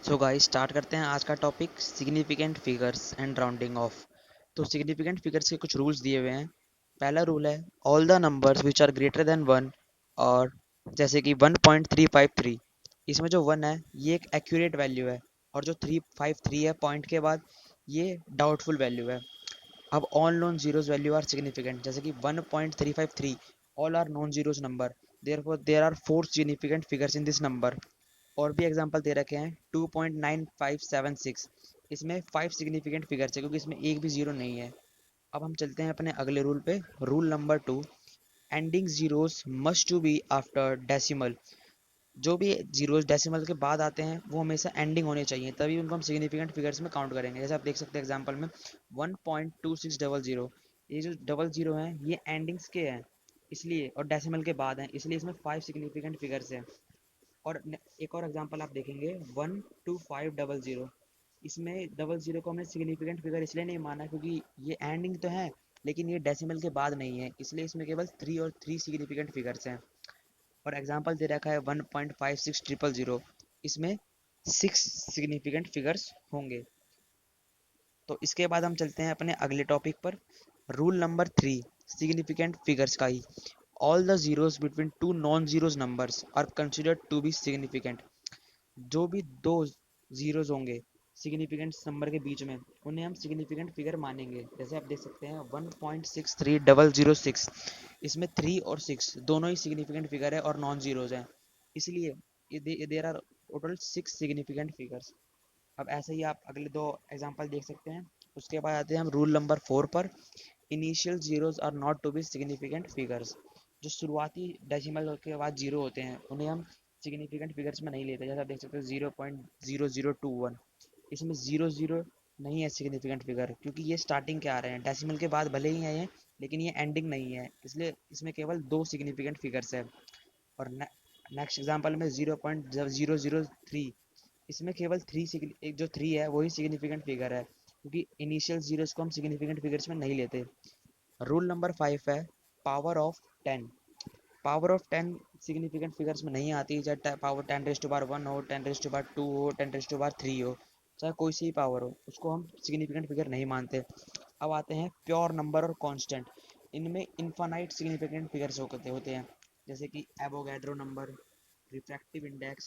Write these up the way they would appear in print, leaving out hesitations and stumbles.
So guys start करते हैं आज का topic significant figures and rounding off. तो सिग्निफिकेंट फिगर्स के कुछ रूल्स दिए हुए हैं। पहला रूल है all the numbers which are greater than one, और जैसे कि 1.353, इसमें जो वन है ये एक एक्यूरेट वैल्यू है, और जो 353 है पॉइंट के बाद ये डाउटफुल वैल्यू है। अब all non zeros value are significant, जैसे कि 1.353 all are non zeros number, therefore there are four significant figures in this number. और भी एग्जांपल दे रखे हैं 2.9576, इसमें 5 सिग्निफिकेंट फिगर्स है क्योंकि इसमें एक भी जीरो नहीं है। अब हम चलते हैं अपने अगले रूल पे। Rule number 2, ending zeros must to be after decimal. जो भी जीरोस डेसिमल के बाद आते हैं वो हमेशा एंडिंग होने चाहिए, तभी उनको हम सिग्निफिकेंट फिगर्स में काउंट करेंगे। जैसे आप देख सकते हैं एग्जांपल में 1.2600, ये जो डबल जीरो हैं ये एंडिंग्स के हैं इसलिए, और डेसिमल के बाद हैं इसलिए इसमें 5 सिग्निफिकेंट फिगर्स हैं। और एक और एग्जांपल आप देखेंगे 12500, इसमें डबल जीरो को हमने सिग्निफिकेंट फिगर इसलिए नहीं माना क्योंकि ये एंडिंग तो है लेकिन ये डेसिमल के बाद नहीं है, इसलिए इसमें केवल 3 सिग्निफिकेंट फिगर्स हैं। और एग्जांपल दे रखा है 1.5600, इसमें 6 सिग्निफिकेंट फिगर्स होंगे। तो इसके बाद हम चलते हैं अपने अगले टॉपिक पर। रूल नंबर 3, सिग्निफिकेंट फिगर्स का ही। All the zeros between two non zeros numbers are considered to be significant. जो भी दो जीरोस होंगे सिग्निफिकेंट नंबर के बीच में उन्हें हम सिग्निफिकेंट फिगर मानेंगे। जैसे आप देख सकते हैं 1.63006, इसमें 3 और 6 दोनों ही सिग्निफिकेंट फिगर है और नॉन जीरोज हैं, इसलिए there are total 6 significant figures. अब ऐसे ही आप अगले दो एग्जांपल देख सकते हैं। उसके बाद आते हैं हम रूल नंबर 4 पर। Initial zeros are not to be significant figures. जो शुरुआती डेसिमल के बाद जीरो होते हैं उन्हें हम सिग्निफिकेंट फिगर्स में नहीं लेते। जैसे आप देख सकते हो 0.0021, इसमें जीरो जीरो नहीं है सिग्निफिकेंट फिगर क्योंकि ये स्टार्टिंग के आ रहे हैं, डेसिमल के बाद भले ही आए हैं लेकिन ये एंडिंग नहीं है, इसलिए इसमें केवल दो सिग्निफिकेंट फिगर्स है। और नेक्स्ट एग्जांपल में 0.003, इसमें केवल एक जो थ्री है वही सिग्निफिकेंट फिगर है क्योंकि इनिशियल जीरोस को हम सिग्निफिकेंट फिगर्स में नहीं लेते। रूल नंबर 5 है power of 10। Power of 10 significant figures में नहीं आती, चाहे पावर 10⁻1 हो, 10⁻2 हो, 10⁻3 हो, चाहे कोई सी पावर हो, उसको हम सिग्निफिकेंट फिगर नहीं मानते। अब आते हैं प्योर नंबर और कांस्टेंट। इनमें इनफाइनाइट सिग्निफिकेंट फिगर्स होते हैं, जैसे कि Avogadro number, refractive index,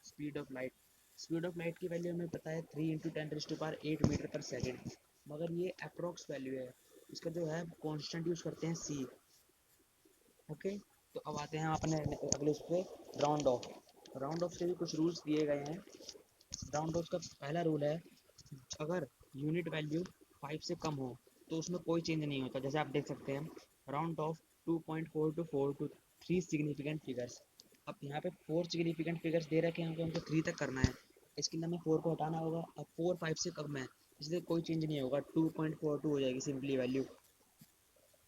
speed of light. Speed of light की वैल्यू हमें पता है 3 × 10⁸ मीटर पर सेकेंड, मगर ये अप्रोक्स वैल्यू है। इसका जो है कांस्टेंट यूज करते हैं सी। ओके, तो अब आते हैं अपने अगले उस पे, राउंड ऑफ। राउंड ऑफ के भी कुछ रूल्स दिए गए हैं। राउंड ऑफ का पहला रूल है अगर यूनिट वैल्यू 5 से कम हो तो उसमें कोई चेंज नहीं होता। जैसे आप देख सकते हैं round off 2.4 to 4 to 3 significant figures. अब यहाँ पे 4 सिग्निफिकेंट फिगर्स दे रखे हैं, हमको 3 तक करना है, इसके लिए हमें 4 को हटाना होगा। अब 4 5 से कम है इसलिए कोई चेंज नहीं होगा, 2.42 हो जाएगी सिंपली वैल्यू।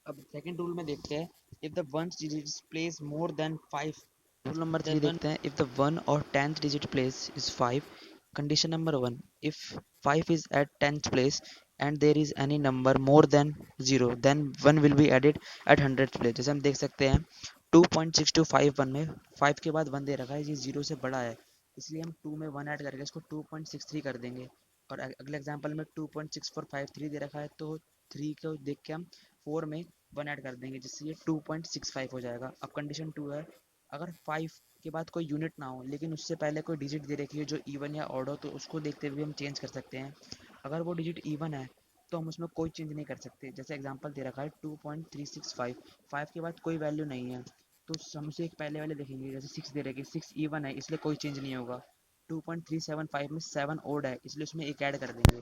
अब सेकंड रूल में देखते हैं if the one digit place more than 5। Rule number 3 देखते हैं इफ द वन और 10th digit place is 5। Condition number 1, if 5 is at 10th place and there is any number more than 0 then 1 will be added at 100th place। जैसे हम देख सकते हैं 2.6251 में 5 के बाद 1 दे रखा है, ये 0 से बड़ा है इसलिए हम 2 में 1 ऐड करके इसको 2.63 कर देंगे। और अगले एग्जांपल में 2.6453 दे रखा है तो 3 को देख के हम 4 में 1 ऐड कर देंगे जिससे ये 2.65 हो जाएगा। अब कंडीशन 2 है अगर 5 के बाद कोई यूनिट ना हो लेकिन उससे पहले कोई डिजिट दे रखी है जो इवन या ऑड हो तो उसको देखते हुए हम चेंज कर सकते हैं। अगर वो डिजिट इवन है तो हम उसमें कोई चेंज नहीं कर सकते। जैसे एग्जांपल दे रखा है 2.365, 5 के बाद कोई वैल्यू नहीं है तो हम उसे एक पहले वाले देखेंगे। जैसे 6 दे रखी है, 6 इवन है इसलिए कोई चेंज नहीं होगा। 2.375 में 7 ओड है इसलिए उसमें एक ऐड कर देंगे।